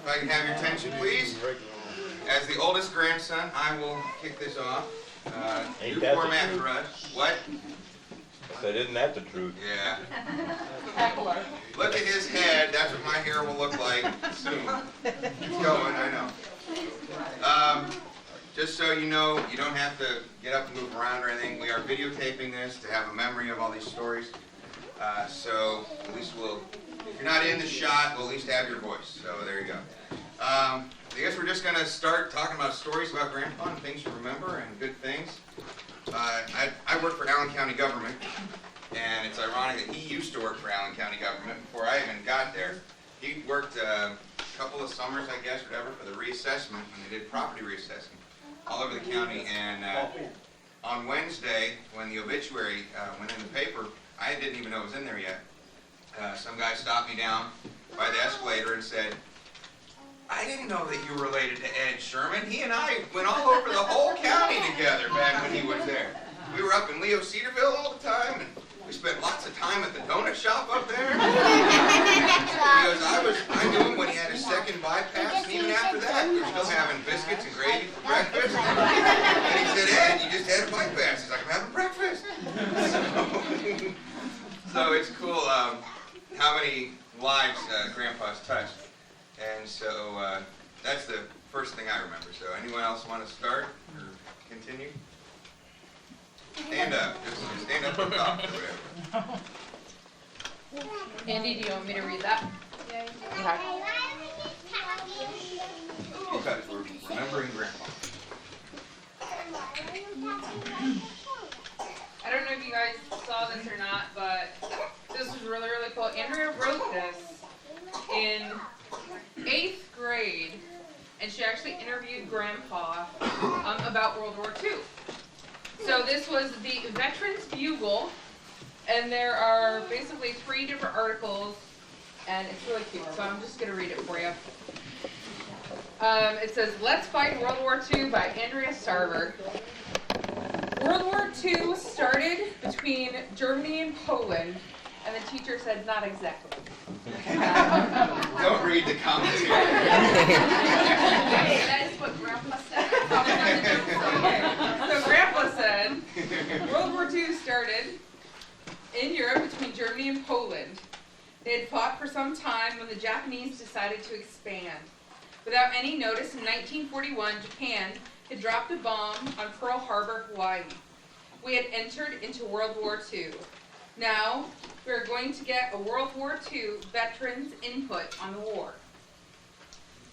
I can have your attention, please. As the oldest grandson, I will kick this off. New format for us. What? I said, isn't that the truth? Yeah. Look at his head. That's what my hair will look like soon. It's going, I know. Just so you know, you don't have to get up and move around or anything. We are videotaping this to have a memory of all these stories. So at least if you're not in the shot, we'll at least have your voice. So there you go. I guess we're just going to start talking about stories about Grandpa and things you remember and good things. I work for Allen County government, and it's ironic that he used to work for Allen County government before I even got there. He worked a couple of summers, I guess, whatever, for the reassessment, when they did property reassessment all over the county. And on Wednesday, when the obituary went in the paper, I didn't even know it was in there yet. Some guy stopped me down by the escalator and said, "I didn't know that you were related to Ed Sherman. He and I went all over the whole county together back when he was there. We were up in Leo Cedarville all the time, and we spent lots of time at the donut shop up there." Because I knew him when he had his second bypass, and even after that, we were still having biscuits and gravy for breakfast. And he said, "Ed, you just had a bypass." He's like, "I'm having breakfast." So it's cool how many lives Grandpa's touched. And so that's the first thing I remember. So anyone else want to start or continue? Stand up. Just stand up and talk or whatever. Andy, do you want me to read that? Yeah. Because we're remembering Grandpa. I don't know if you guys saw this or not, but this was really, really cool. Andrea wrote this in 8th grade, and she actually interviewed Grandpa about World War II. So this was the Veterans Bugle, and there are basically 3 different articles, and it's really cute, so I'm just going to read it for you. It says, "Let's Fight World War II" by Andrea Sarver. World War II started between Germany and Poland, and the teacher said, "Not exactly." Don't read the commentary. That is what Grandpa said. So Grandpa said, World War II started in Europe between Germany and Poland. They had fought for some time when the Japanese decided to expand. Without any notice, in 1941, Japan had dropped a bomb on Pearl Harbor, Hawaii. We had entered into World War II. Now, we are going to get a World War II veterans' input on the war.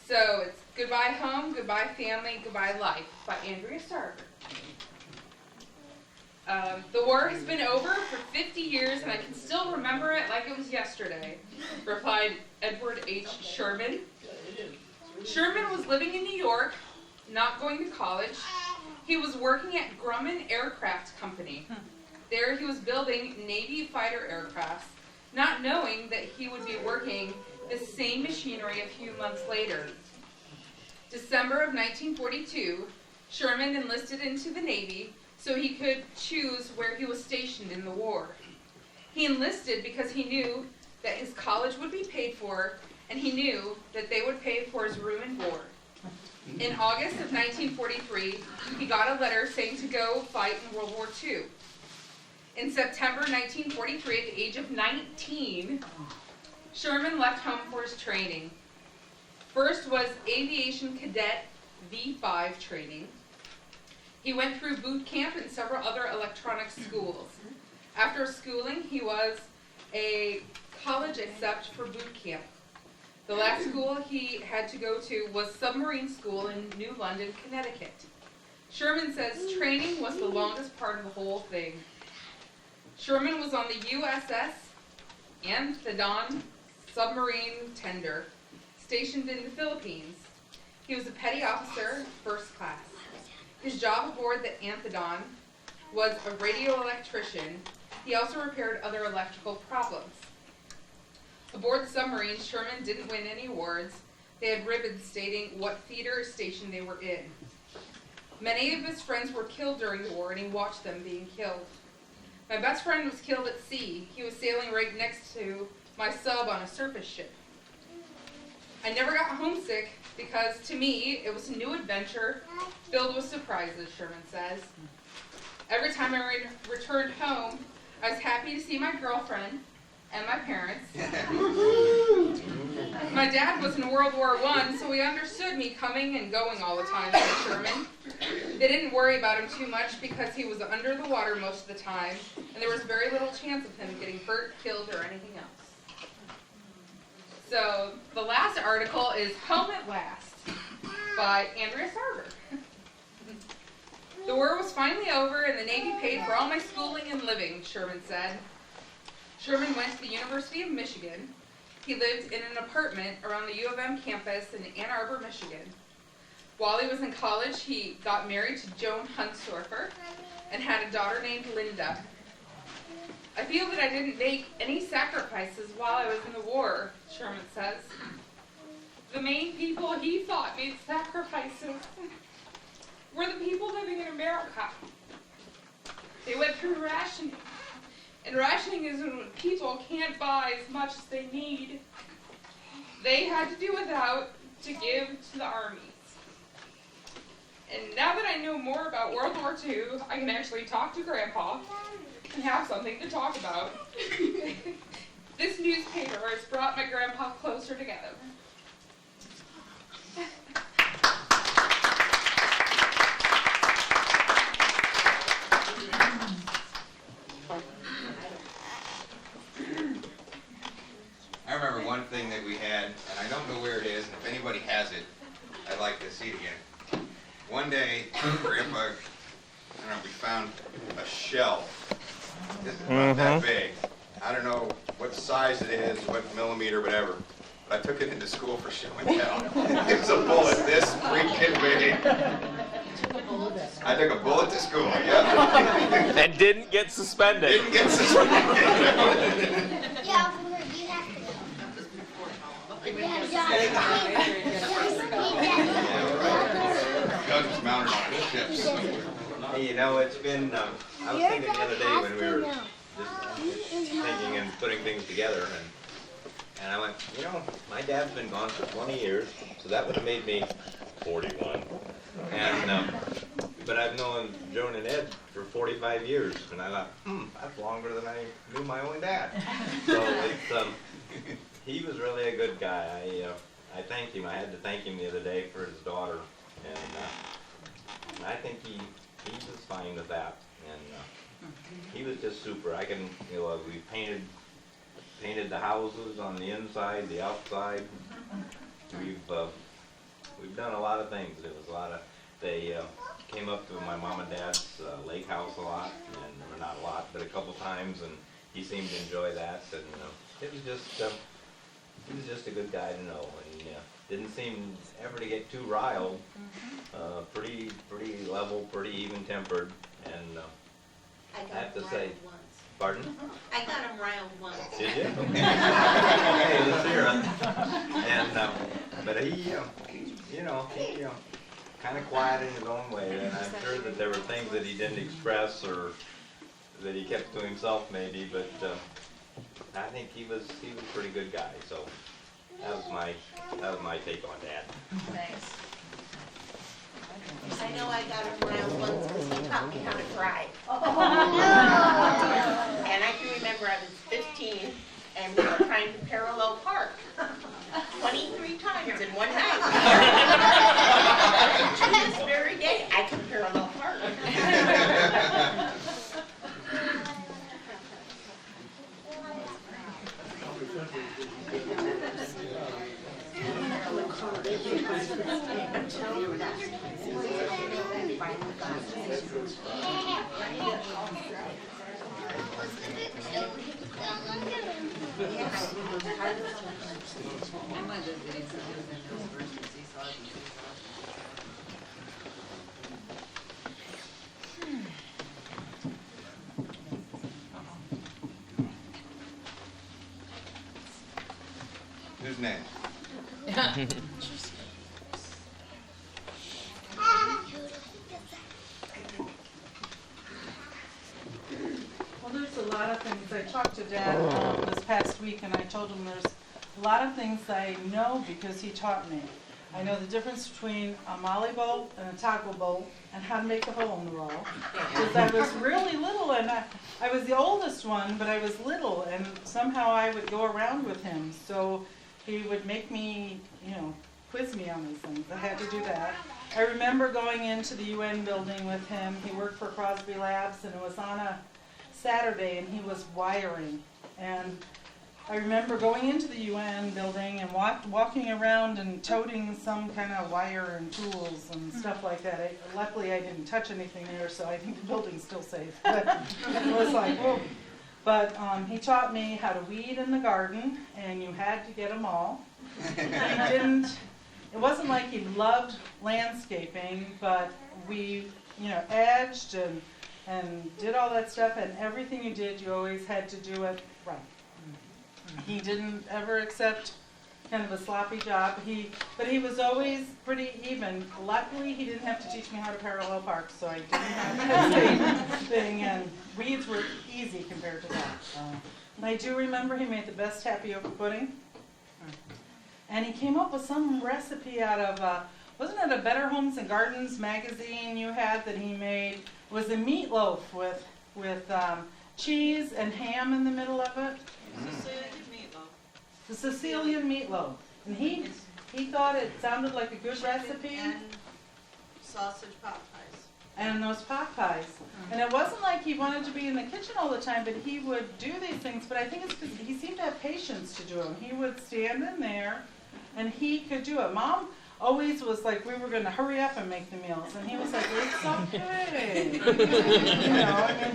So, it's Goodbye Home, Goodbye Family, Goodbye Life by Andrea Sarver. The war has been over for 50 years, and I can still remember it like it was yesterday, replied Edward H. Sherman. Sherman was living in New York, not going to college. He was working at Grumman Aircraft Company. There he was building Navy fighter aircrafts, not knowing that he would be working the same machinery a few months later. December of 1942, Sherman enlisted into the Navy so he could choose where he was stationed in the war. He enlisted because he knew that his college would be paid for, and he knew that they would pay for his room and board. In August of 1943, he got a letter saying to go fight in World War II. In September 1943, at the age of 19, Sherman left home for his training. First was Aviation Cadet V5 training. He went through boot camp and several other electronics schools. After schooling, he was a college accept for boot camp. The last school he had to go to was submarine school in New London, Connecticut. Sherman says training was the longest part of the whole thing. Sherman was on the USS Anthedon submarine tender, stationed in the Philippines. He was a petty officer, first class. His job aboard the Anthedon was a radio electrician. He also repaired other electrical problems. Aboard the submarine, Sherman didn't win any awards. They had ribbons stating what theater or station they were in. Many of his friends were killed during the war, and he watched them being killed. My best friend was killed at sea. He was sailing right next to my sub on a surface ship. I never got homesick because, to me, it was a new adventure filled with surprises, Sherman says. Every time I returned home, I was happy to see my girlfriend and my parents. My dad was in World War I, so he understood me coming and going all the time, said Sherman. They didn't worry about him too much because he was under the water most of the time, and there was very little chance of him getting hurt, killed, or anything else. So the last article is Home at Last by Andrea Sarver. The war was finally over and the Navy paid for all my schooling and living, Sherman said. Sherman went to the University of Michigan. He lived in an apartment around the U of M campus in Ann Arbor, Michigan. While he was in college, he got married to Joan Huntsdorfer and had a daughter named Linda. I feel that I didn't make any sacrifices while I was in the war, Sherman says. The main people he thought made sacrifices were the people living in America. They went through rationing. And rationing is when people can't buy as much as they need. They had to do without to give to the armies. And now that I know more about World War II, I can actually talk to Grandpa and have something to talk about. This newspaper has brought my grandpa closer together. I remember one thing that we had, and I don't know where it is, and if anybody has it, I'd like to see it again. One day, Grandpa, I don't know, we found a shell. This is about that big. I don't know what size it is, what millimeter, whatever. But I took it into school for show and tell. It was a bullet this freaking big. I took a bullet to school, yeah. And didn't get suspended. Didn't get suspended. Yeah, you have to. Guns mounted on ships. Hey, you know, it's been, I was thinking the other day when we were just thinking and putting things together, and I went, you know, my dad's been gone for 20 years, so that would have made me 41. And, but I've known Joan and Ed for 45 years, and I thought, that's longer than I knew my own dad. So it's, he was really a good guy. I thanked him. I had to thank him the other day for his daughter, and I think he was fine with that. And he was just super. I can, you know, we painted the houses on the inside, the outside. We've done a lot of things. There was a lot of, they came up to my mom and dad's lake house a lot, and or not a lot, but a couple times, and he seemed to enjoy that. And it was just, he was just a good guy to know, and didn't seem ever to get too riled. Pretty level, pretty even tempered, and I have to say. Once. Pardon? I got him riled once. Did you? Okay, let's hear it. And but he, kind of quiet in his own way, and I'm sure that there were things that he didn't express or that he kept to himself, maybe. But I think he was a pretty good guy. So that was my take on Dad. Thanks. I know I got him riled once because he taught me how to cry. And I can remember I was 15 and we were trying to parallel park 23 times in one night. To this very day, I can parallel park. Who's next? Well, there's a lot of things. I talked to Dad this past week, and I told him there's a lot of things I know because he taught me. I know the difference between a molly bolt and a taco bolt and how to make a hole in the wall. Because I was really little and I was the oldest one, but I was little and somehow I would go around with him. So he would make me, quiz me on these things. I had to do that. I remember going into the UN building with him. He worked for Crosby Labs and it was on a Saturday and he was wiring. And I remember going into the UN building and walking around and toting some kind of wire and tools and stuff like that. Luckily, I didn't touch anything there, so I think the building's still safe. But it was like, whoa. But he taught me how to weed in the garden, and you had to get them all. It wasn't like he loved landscaping, but we, edged and did all that stuff, and everything you did, you always had to do it right. He didn't ever accept kind of a sloppy job, but he was always pretty even. Luckily, he didn't have to teach me how to parallel park, so I didn't have that same thing, and weeds were easy compared to that. And I do remember he made the best tapioca pudding, and he came up with some recipe out of, wasn't it a Better Homes and Gardens magazine you had that he made? It was a meatloaf with cheese and ham in the middle of it. The Sicilian meatloaf. And he thought it sounded like a good recipe. And sausage pot pies. And those pot pies. And it wasn't like he wanted to be in the kitchen all the time, but he would do these things. But I think it's because he seemed to have patience to do them. He would stand in there, and he could do it. Mom always was like, we were going to hurry up and make the meals. And he was like, it's okay.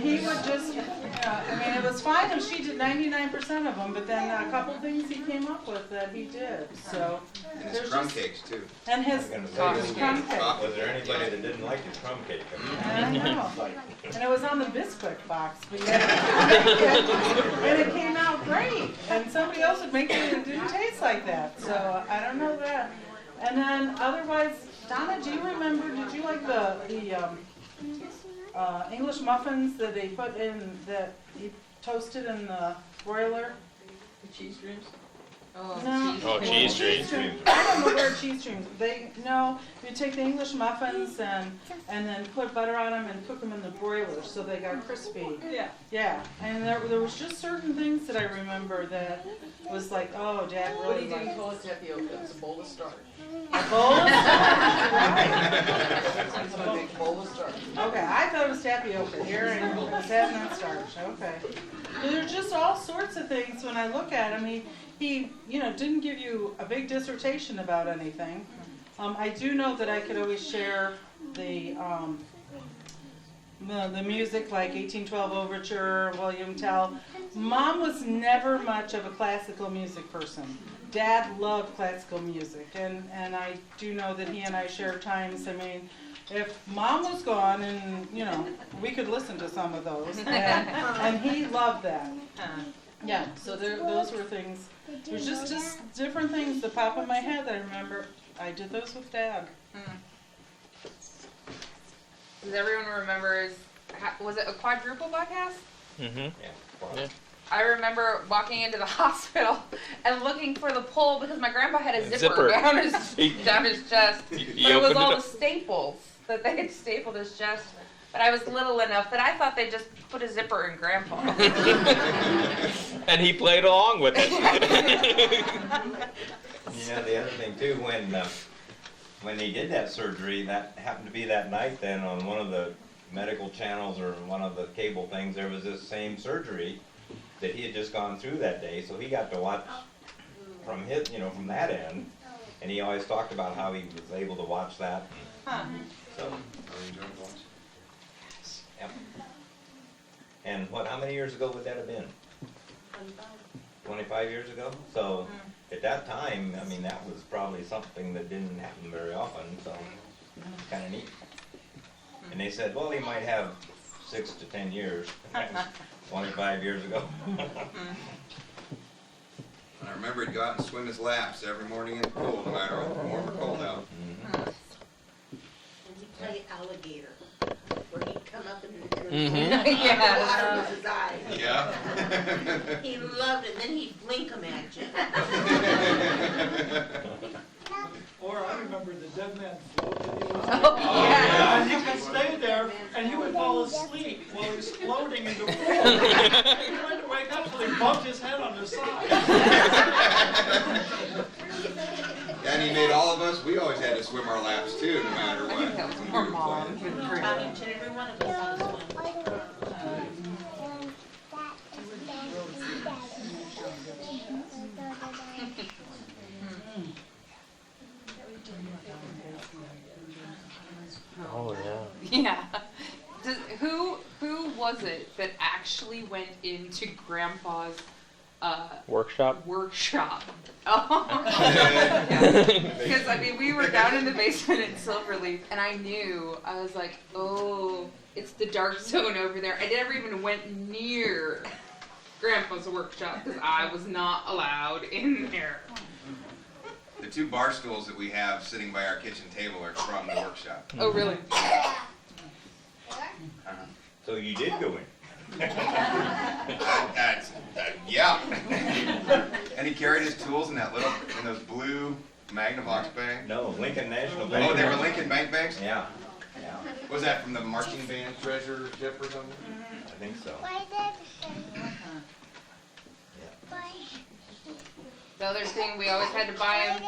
He would just, it was fine if she did 99% of them, but then a couple things he came up with that he did. So And his crumb cakes, too. And his crumb cake. Was there anybody that didn't like his crumb cake? I know. And it was on the Bisquick box, but yet, and it came out great. And somebody else would make it and it didn't taste like that. So I don't know that. And then otherwise, Donna, do you remember, did you like the English muffins that they put in, that he toasted in the broiler? The cheese dreams? No. Cheese dreams. I don't know where cheese dreams. You take the English muffins and then put butter on them and cook them in the broiler so they got crispy. Yeah. And there was just certain things that I remember that was like, oh, Dad But really he didn't liked. call it tapioca, it was a bowl of starch. A bowl of It's a big bowl of starch. Okay, I thought it was tapioca. Here and it was having that starch. Okay. There's just all sorts of things when I look at him. He didn't give you a big dissertation about anything. I do know that I could always share the music, like 1812 Overture, William Tell. Mom was never much of a classical music person. Dad loved classical music, and I do know that he and I shared times. If Mom was gone, and we could listen to some of those, and he loved that. Yeah, so those were things. There's just different things that pop in my head that I remember. I did those with Dad. Does everyone remember, was it a quadruple bypass? Mm-hmm. Yeah. I remember walking into the hospital and looking for the pole because my grandpa had a zipper. Down his chest. But it was all the staples that they had stapled his chest. But I was little enough that I thought they just put a zipper in Grandpa. And he played along with it. The other thing too, when he did that surgery, that happened to be that night then on one of the medical channels or one of the cable things, there was this same surgery that he had just gone through that day, so he got to watch from his, from that end, and he always talked about how he was able to watch that. So, yep. And how many years ago would that have been? 25 years ago? So, at that time, that was probably something that didn't happen very often, so it's kind of neat. And they said, well, he might have 6 to 10 years. 25 years ago. I remember he'd go out and swim his laps every morning in the pool, no matter warm or cold out. And he played alligator, where he'd come up and Mhm. water Yeah. was his eyes. Yeah. He loved it, then he'd blink them at you. Or I remember the dead man float that he was Oh, yeah. and he could stay there and he would fall asleep while he was floating in the pool. He wouldn't wake up till he bumped his head on the side. And he made all of us, we always had to swim our laps too, no matter what. That was when we our were mom. playing. About each and every one of us on the swim. Oh yeah. Yeah. Who was it that actually went into Grandpa's Workshop. workshop? Oh. Because I mean, we were down in the basement in Silverleaf, and I was like, oh, it's the dark zone over there. I never even went near Grandpa's workshop because I was not allowed in there. The 2 bar stools that we have sitting by our kitchen table are from the workshop. Oh, really? So you did go in. Yeah. And he carried his tools in those blue Magnavox bags. No, Lincoln National Bank. Oh, they were Lincoln Bank bags? Yeah. Yeah. Was that from the marching band treasurership or something? I think so. The other thing we always had to buy him.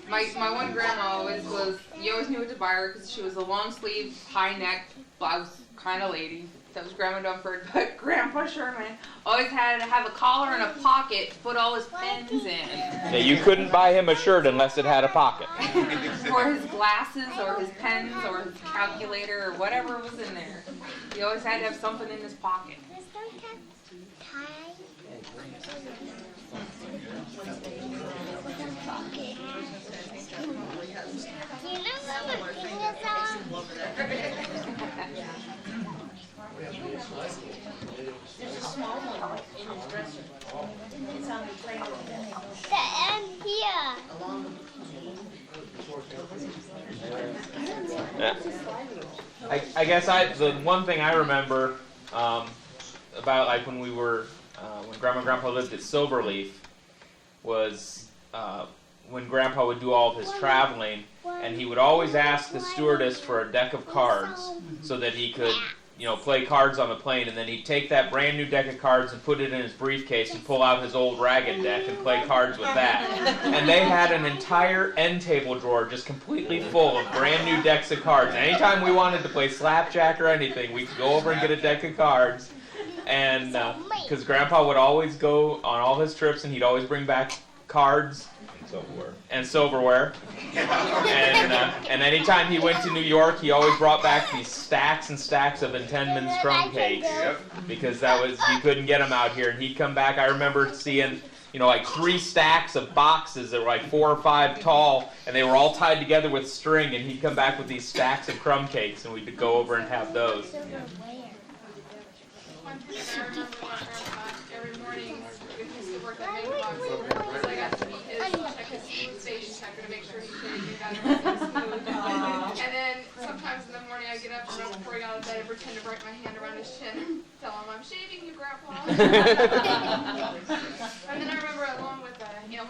My one grandma always was. You always knew what to buy her because she was a long sleeve, high neck blouse kind of lady. That was Grandma Dumford, but Grandpa Sherman always had to have a collar and a pocket to put all his pens in. Yeah, you couldn't buy him a shirt unless it had a pocket. Or his glasses, or his pens, or his calculator, or whatever was in there. He always had to have something in his pocket. There's a small one in his dresser. It's on the table. Here. Along Yeah. I guess the one thing I remember about like when we were when Grandma and Grandpa lived at Silverleaf was when Grandpa would do all of his traveling, and he would always ask the stewardess for a deck of cards so that he could, play cards on the plane, and then he'd take that brand new deck of cards and put it in his briefcase and pull out his old ragged deck and play cards with that. And they had an entire end table drawer just completely full of brand new decks of cards. And anytime we wanted to play slapjack or anything, we could go over and get a deck of cards. And because Grandpa would always go on all his trips, and he'd always bring back cards and silverware. And anytime he went to New York, he always brought back these stacks and stacks of Intendman's crumb cakes because you couldn't get them out here. And he'd come back. I remember seeing, like 3 stacks of boxes that were like 4 or 5 tall, and they were all tied together with string. And he'd come back with these stacks of crumb cakes, and we'd go over and have those. One thing I remember about Grandpa, every morning when he used to work at Magnavox, so I got to meet check his smooth station checker to make sure he got everything smooth. And then sometimes in the morning I get up and right before he got out of bed, I pretend to write my hand around his chin, tell him I'm shaving you, Grandpa. And then I remember along with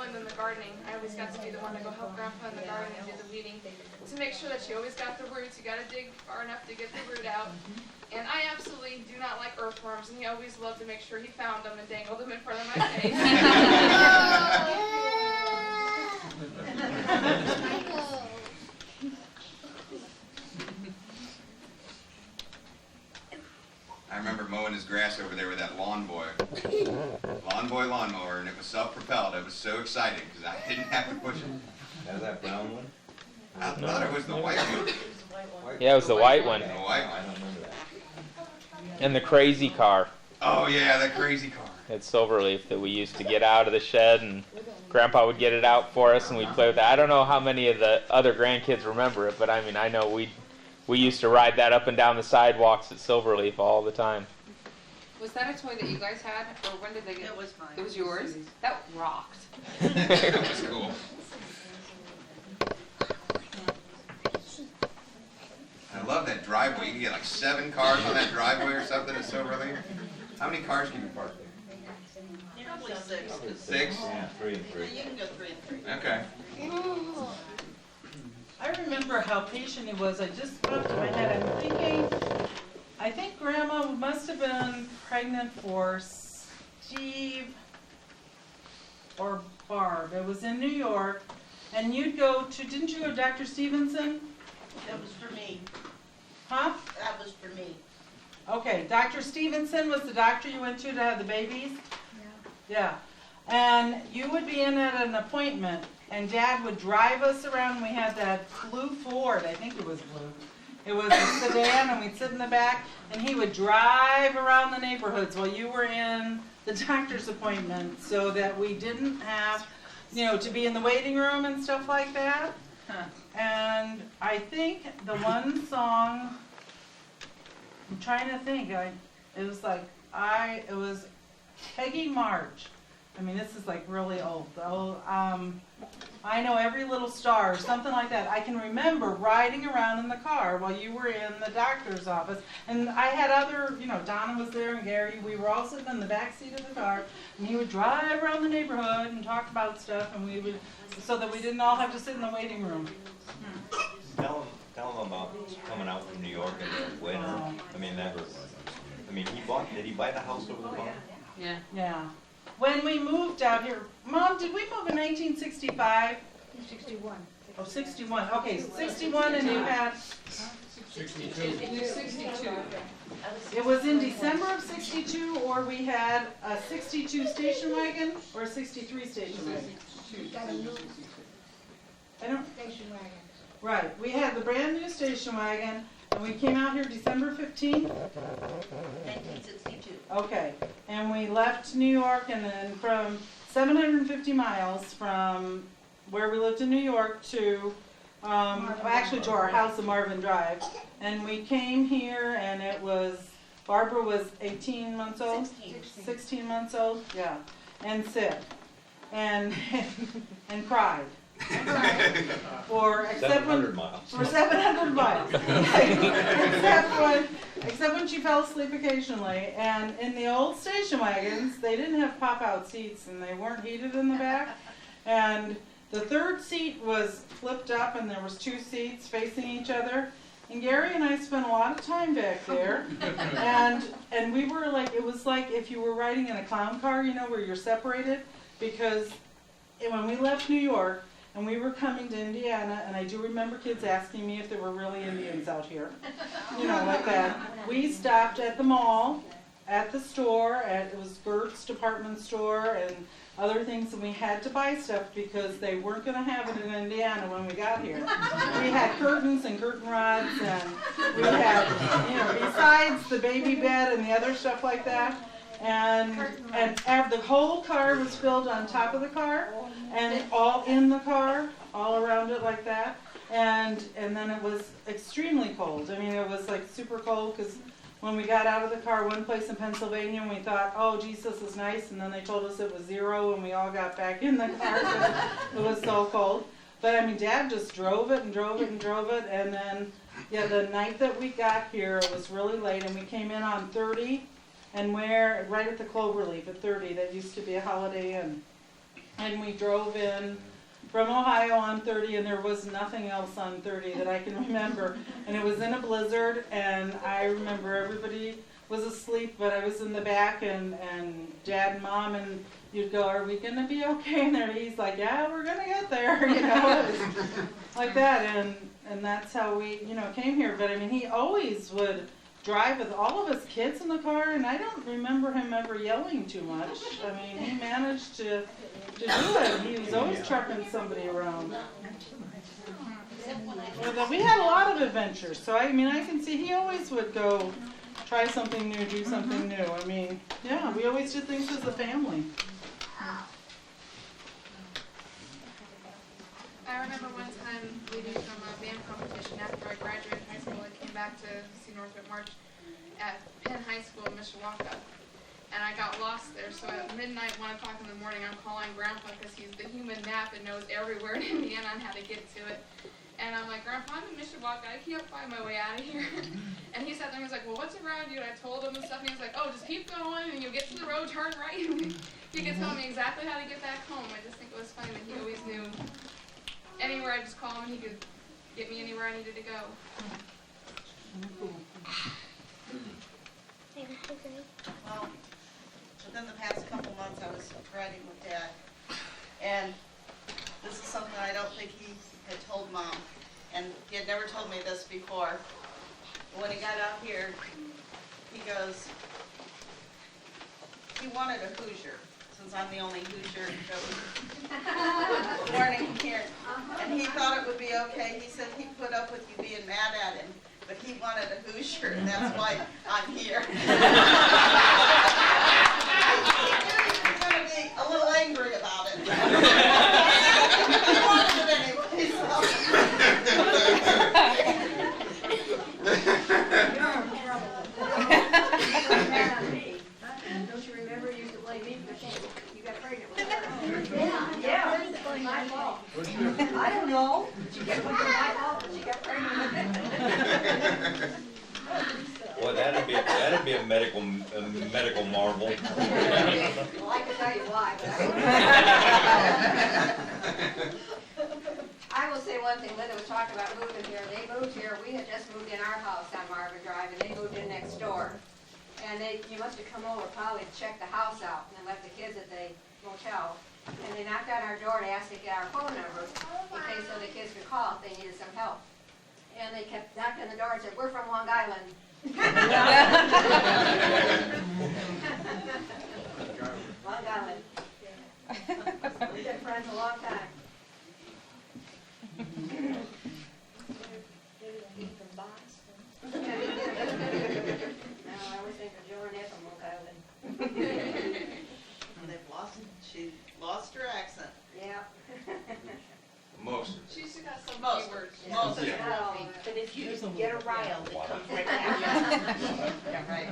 Linda in the gardening, I always got to be the one to go help Grandpa in the garden and do the weeding to make sure that you always got the roots. You got to dig far enough to get the root out. And I absolutely do not like earthworms, and he always loved to make sure he found them and dangled them in front of my face. I remember mowing his grass over there with that lawn boy lawnmower, and it was self-propelled. I was so excited because I didn't have to push it. That was that brown one? I thought it was the white one. Yeah, it was the white one. The white I one. don't remember that. And the crazy car Oh yeah, that crazy car. at Silverleaf that we used to get out of the shed, and Grandpa would get it out for us, and we'd play with that. I don't know how many of the other grandkids remember it, but I mean, I know we used to ride that up and down the sidewalks at Silverleaf all the time. Was that a toy that you guys had, or when did they get it? It was mine. It was yours? That rocked. That was cool. I love that driveway. You can get like 7 cars on that driveway or something at Silverleaf. How many cars can you park there? Probably 6. 6? Yeah, 3 and 3. You can go 3 and 3. Okay. I remember how patient he was. I just popped in my head. I'm thinking, I think Grandma must have been pregnant for Steve or Barb. It was in New York. And you'd go to, didn't you go to Dr. Stevenson? That was for me. Huh? That was for me. Okay, Dr. Stevenson was the doctor you went to have the babies? Yeah. And you would be in at an appointment, and Dad would drive us around. We had that blue Ford, I think it was blue. It was a sedan, and we'd sit in the back, and he would drive around the neighborhoods while you were in the doctor's appointment so that we didn't have, to be in the waiting room and stuff like that. And I think the one song, I'm trying to think, it was Peggy March. I mean, this is like really old. I Know Every Little Star, or something like that. I can remember riding around in the car while you were in the doctor's office. And I had other, Donna was there and Gary. We were all sitting in the back seat of the car. And he would drive around the neighborhood and talk about stuff. And we would, so that we didn't all have to sit in the waiting room. Tell him about coming out from New York in the winter. Did he buy the house over the pond? Yeah. Yeah. When we moved out here, Mom, did we move in 1965? 61. Oh, 61. Okay, 61, and you had. 62. It was in December of 62, or we had a 62 station wagon or a 63 station wagon. I don't. Station wagon. Right. We had the brand new station wagon, and we came out here December 15th. 1962. Okay, and we left New York, and then from 750 miles from where we lived in New York to, to our house in Marvin Drive. And we came here, and Barbara was 18 months old? 16 months old, yeah, and sick, and cried. For 700 miles. For 700 miles. except when she fell asleep occasionally. And in the old station wagons, they didn't have pop-out seats, and they weren't heated in the back. And the third seat was flipped up, and there was 2 seats facing each other. And Gary and I spent a lot of time back there. And we were like, it was like if you were riding in a clown car, where you're separated. Because when we left New York, and we were coming to Indiana, and I do remember kids asking me if there were really Indians out here, like that. We stopped at the mall, at the store, it was Gert's department store, and other things, and we had to buy stuff because they weren't going to have it in Indiana when we got here. We had curtains and curtain rods, and we had, besides the baby bed and the other stuff like that, and the whole car was filled on top of the car, and all in the car, all around it like that, and then it was extremely cold. I mean, it was like super cold, because when we got out of the car one place in Pennsylvania, and we thought, oh, geez, this is nice, and then they told us it was 0, and we all got back in the car because it was so cold. But I mean, Dad just drove it and drove it and drove it, and then, the night that we got here, it was really late, and we came in on 30, and right at the Cloverleaf at 30, that used to be a Holiday Inn. And we drove in from Ohio on 30, and there was nothing else on 30 that I can remember. And it was in a blizzard, and I remember everybody was asleep, but I was in the back, and Dad and Mom, and you'd go, are we going to be okay? And he's like, yeah, we're going to get there, like that. And that's how we, came here. But I mean, he always would drive with all of his kids in the car, and I don't remember him ever yelling too much. I mean, he managed to do it. He was always trucking somebody around. But we had a lot of adventures, so I can see he always would go try something new, do something new. I mean, yeah, we always did things as a family. I remember one time leaving from a band competition after I graduated high school. I came back to see Northwood March at Penn High School in Mishawaka, and I got lost there. So at midnight, 1 o'clock in the morning, I'm calling Grandpa because he's the human map and knows everywhere in Indiana on how to get to it. And I'm like, Grandpa, I'm in Mishawaka. I can't find my way out of here. And he sat there and he was like, well, what's around you? And I told him and stuff. And he was like, oh, just keep going. And you'll get to the road, turn right. He could tell me exactly how to get back home. I just think it was funny that he always knew anywhere I just call him and he could get me anywhere I needed to go. Well, within the past couple months, I was riding with Dad, and this is something I don't think he had told Mom, and he had never told me this before. But when he got out here, he goes, he wanted a Hoosier, since I'm the only Hoosier that was born in here, and he thought it would be okay. He said he'd put up with you being mad at him, but he wanted a Hoosier, and that's why I'm here. He was going to be a little angry about it. He wanted it anyway, so. Don't you remember you used to blame me for the thing you got pregnant with her? Yeah, it's my fault. I don't know. She got my fault, but she got pregnant with it. Well, that'd be a medical marvel. Well, I can tell you why, but I will say one thing. Linda was talking about moving here. They moved here. We had just moved in our house on Marvin Drive, and they moved in next door. And you must have come over probably to check the house out and left the kids at the motel. And they knocked on our door to ask to get our phone numbers in case so the kids could call if they needed some help. And they kept knocking on the door and said, "We're from Long Island." Long Island. We've been friends a long time. No, I always think of Joe and Ed from Long Island. She lost her accent. Yeah. Most. She's got some Most. key words. Most. Yeah. But if you get a rile, it comes right back. Yeah, right.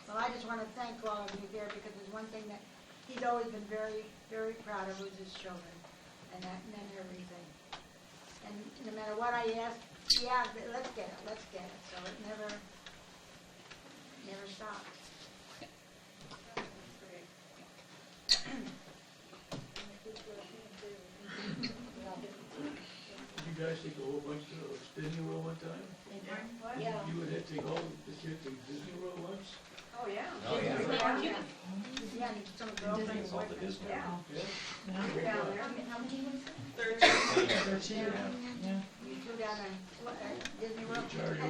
Well, I just want to thank all of you here because there's one thing that he's always been very, very proud of was his children, and that meant everything. And no matter what I asked, yeah, let's get it, let's get it. So it never stopped. You guys take a whole bunch to Disney World one time? Yeah. You would have to take all the kids to Disney World once? Oh, yeah. Oh, yeah. Yeah, and some girlfriends. All the Disney. Yeah. Yeah. We're down there. How many was it? 13. Yeah. You two down there, Disney World? Charge over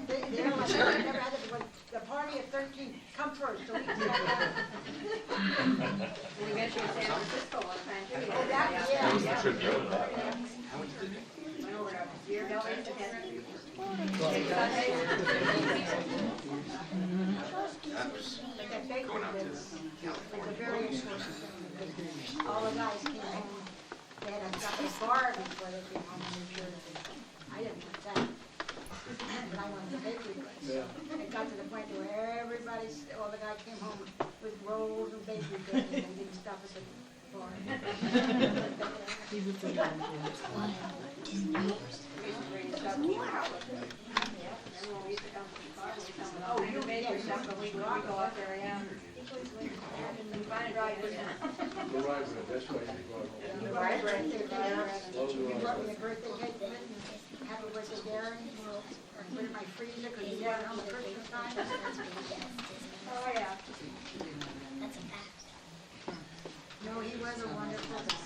They're like, I never had it, when the party of 13, come first, so we can get that. We met you in San Francisco one time, too. Oh, that, yeah. Should be over that. Went over to Deer Valley and had That was That bakery going out to business was a California. very important thing. All the guys came home, they had a bar before they came home in New Jersey. I didn't want that. But I wanted the bakery place. It got to the point where all the guys came home with rolls and bakery goods and they didn't stop at the bar. He was the young We used to bring stuff to our house. Yeah. Remember when we used to come to the car, we come with all kinds of bakery stuff, but we go out there, yeah. We find drive with him. The ride bread, that's why you go out. The rye bread, You yeah. brought me a birthday cake, happy birthday, Darren, or put it in my freezer, because you got it on the Christmas time. Oh, yeah. No, he was a wonderful guy.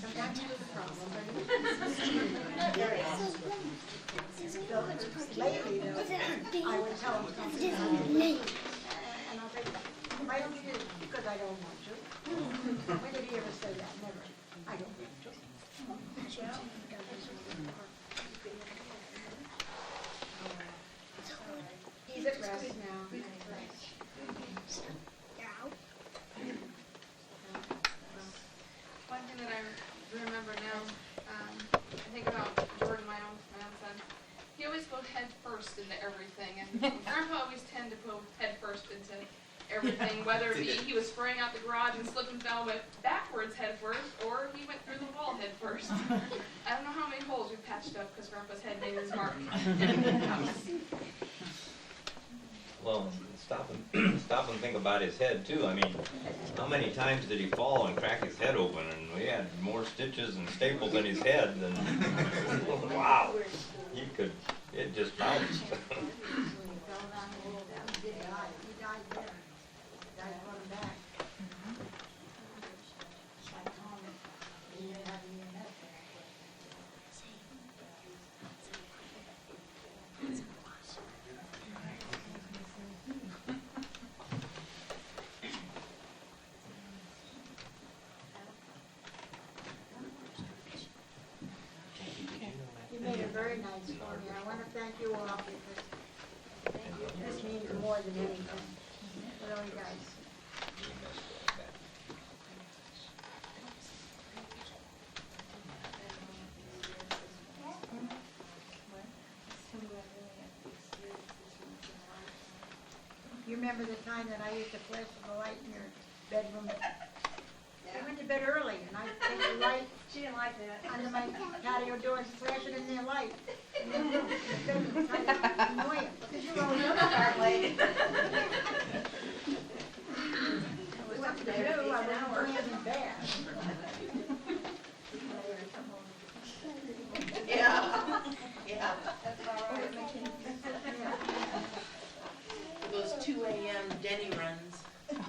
Sometimes he was a problem, but he lately, though, I would tell him something, and I'll say, why don't you do it? Because I don't want to. When did he ever say that? Never. I don't want to. He's at rest now. One thing that I remember now, I think about Jordan, my own son. He always goes head first into everything, and Grandpa always tend to put everything, whether it be he was spraying out the garage and slipped and fell, went backwards head first, or he went through the wall head first. I don't know how many holes we patched up because Grandpa's head made his mark in the house. Well, stop and think about his head too. I mean, how many times did he fall and crack his head open? And we had more stitches and staples in his head than. Wow, it just bounced. You made it very nice for me. I want to thank you all because this means more than anything. Really, guys. You remember the time that I used to flash the light in your bedroom? I went to bed early and I take the light. She didn't like that. Under my patio door and flash it in their light. In their room, in the bedroom, trying to annoy him. Because you always up that late. What to do, I was playing bad. Yeah, yeah. That's all right. Those 2 a.m. Denny runs.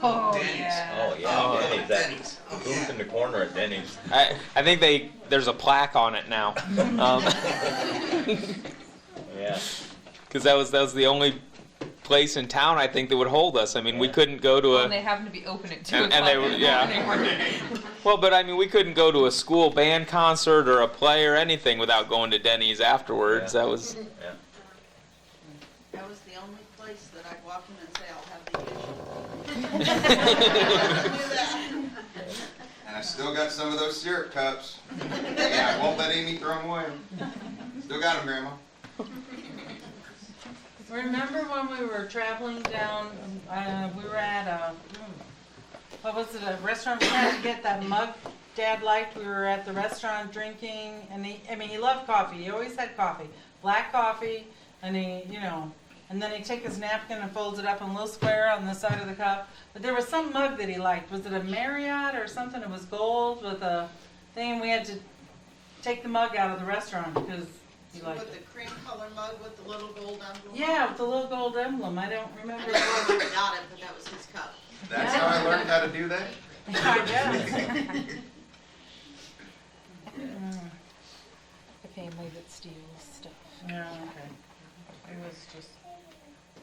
Oh, Denny's. yeah. Oh yeah, Denny's. That booth in the corner at Denny's. I think there's a plaque on it now. Yeah. Because that was the only place in town I think that would hold us. I mean, we couldn't go to And they happened to be open at 2 o'clock. and they were, yeah. Well, but I mean, we couldn't go to a school band concert or a play or anything without going to Denny's afterwards. Yeah. That was. Yeah. That was the only place that I'd walk in and say, I'll have the And I still got some of those syrup cups. Yeah, I won't let Amy throw them away. Still got them, Grandma. Remember when we were traveling down, we were at what was it, a restaurant, we had to get that mug Dad liked. We were at the restaurant drinking, and he loved coffee. He always had coffee, black coffee, and and then he'd take his napkin and folds it up in a little square on the side of the cup. But there was some mug that he liked. Was it a Marriott or something? It was gold with a thing. We had to take the mug out of the restaurant because he liked With it. the cream color mug with the little gold emblem. Yeah, with the little gold emblem. I don't I remember. don't know where he got it, but that was his cup. That's how I learned how to do that. I guess. The family that steals stuff. Yeah, okay. It was just,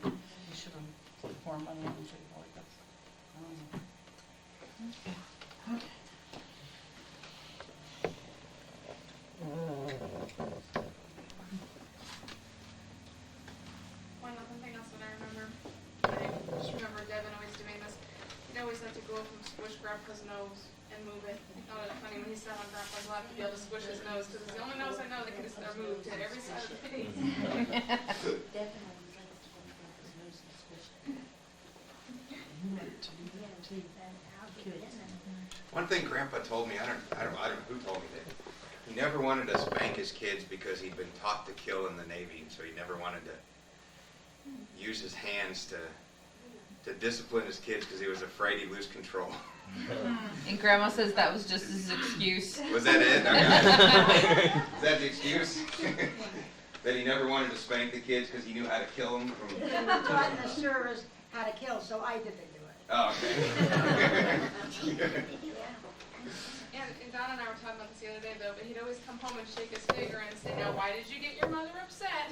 you should have put more money on it like this. One other thing else that I remember, I just remember Devin always doing this. He'd always have to go up and squish Grandpa's nose and move it. I thought it funny when he sat on Grandpa's lap to be able to squish his nose, because it's the only nose I know that can just move to every side of the face. One thing Grandpa told me, I don't know who told me that. He never wanted to spank his kids because he'd been taught to kill in the Navy, and so he never wanted to use his hands to discipline his kids because he was afraid he'd lose control. And Grandma says that was just his excuse. Was that it? Okay. Is that the excuse? That he never wanted to spank the kids because he knew how to kill them from... They were taught in the service how to kill, so I did do it. Oh, okay. And Don and I were talking about this the other day, though, but he'd always come home and shake his finger and say, now why did you get your mother upset?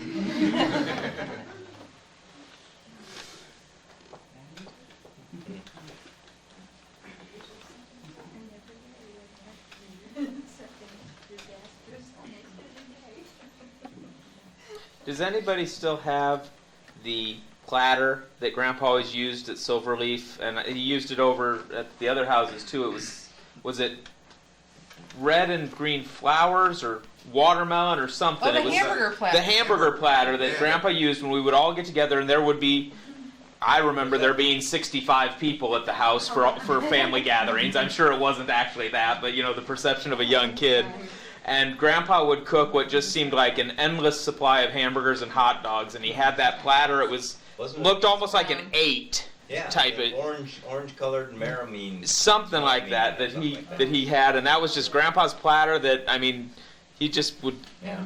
Does anybody still have the platter that Grandpa always used at Silverleaf? And he used it over at the other houses too. Was it red and green flowers or watermelon or something? Oh, the It was hamburger platter. The hamburger platter that Yeah. Grandpa used when we would all get together, and there would be I remember there being 65 people at the house for family gatherings. I'm sure it wasn't actually that, but the perception of a young kid. And Grandpa would cook what just seemed like an endless supply of hamburgers and hot dogs, and he had that platter. It looked almost like an 8 type of orange colored meramine, something like that he had, and that was just Grandpa's platter. That he just would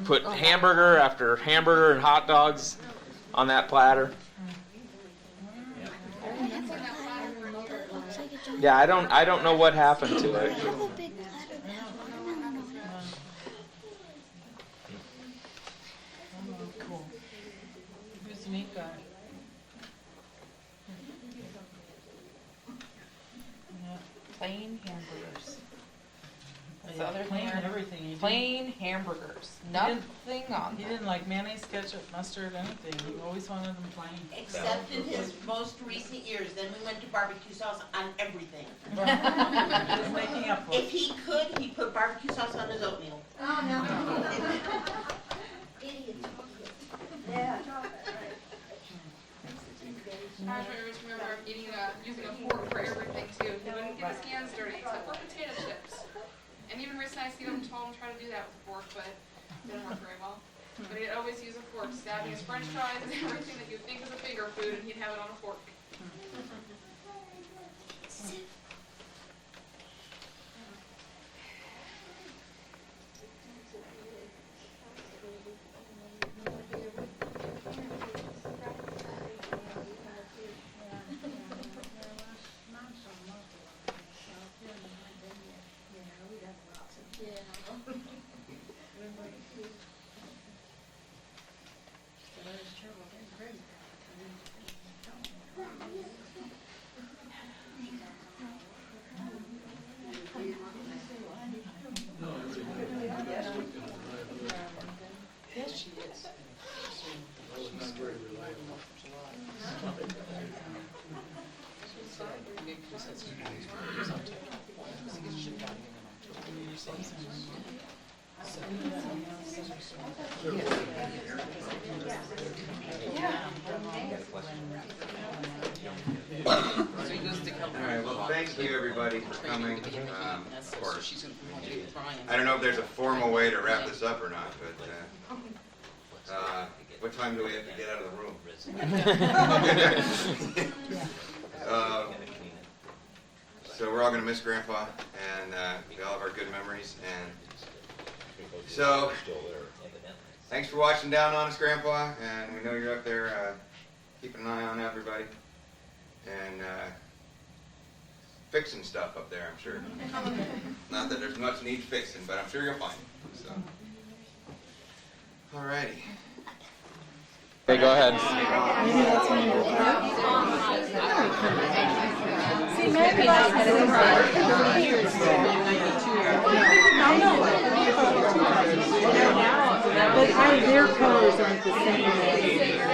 put hamburger after hamburger and hot dogs on that platter. Yeah, I don't know what happened to it. Cool. Who's the neat guy? Plain hamburgers. That's the Yeah, other plain thing. everything. Plain hamburgers. Nothing on He them. didn't like mayonnaise, ketchup, mustard, anything. He always wanted them plain. Except in his most recent years, then we went to barbecue sauce on everything. Just making up for If it. he could, he'd put barbecue sauce on his oatmeal. Oh, no. Idiots. Yeah, chocolate, right. I always remember using a fork for everything too. He wouldn't get his hands dirty except for potato chips. And even recently I see him told him try to do that with a fork, but it didn't work very well. But he'd always use a fork, stabbing his french fries and everything that you would think was a finger food, and he'd have it on a fork. Yes, she is. All right, well, thank you, everybody, for coming. Of course, I don't know if there's a formal way to wrap this up or not, but what time do we have to get out of the room? So we're all going to miss Grandpa, and we all have our good memories. And so, thanks for watching Down on Us, Grandpa, and we know you're up there keeping an eye on everybody. And fixing stuff up there, I'm sure. Not that there's much need fixing, but I'm sure you'll find it. So, alrighty. Okay, go ahead. See, maybe that's but their colors aren't the same.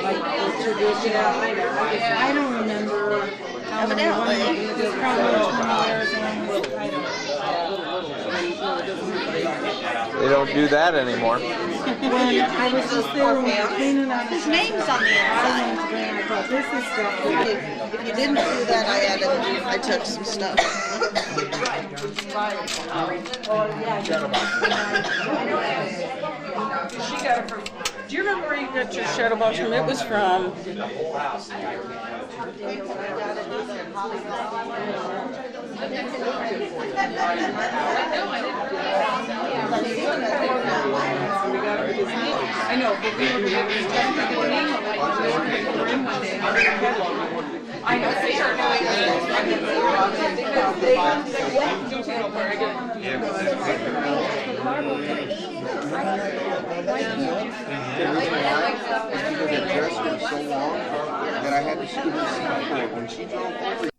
Like the traditional. I don't remember. Evidently. There's probably 20 years. I don't. They don't do that anymore. When I was just there when we were cleaning out. His name's on the inside. I thought, this is stuff. If you didn't do that, I took some stuff. She got it from. Do you remember where you got your shadow box from? It was from. I know, but we were I know they are doing because they do too very good. That I had to scoot her seat forward when she drove over.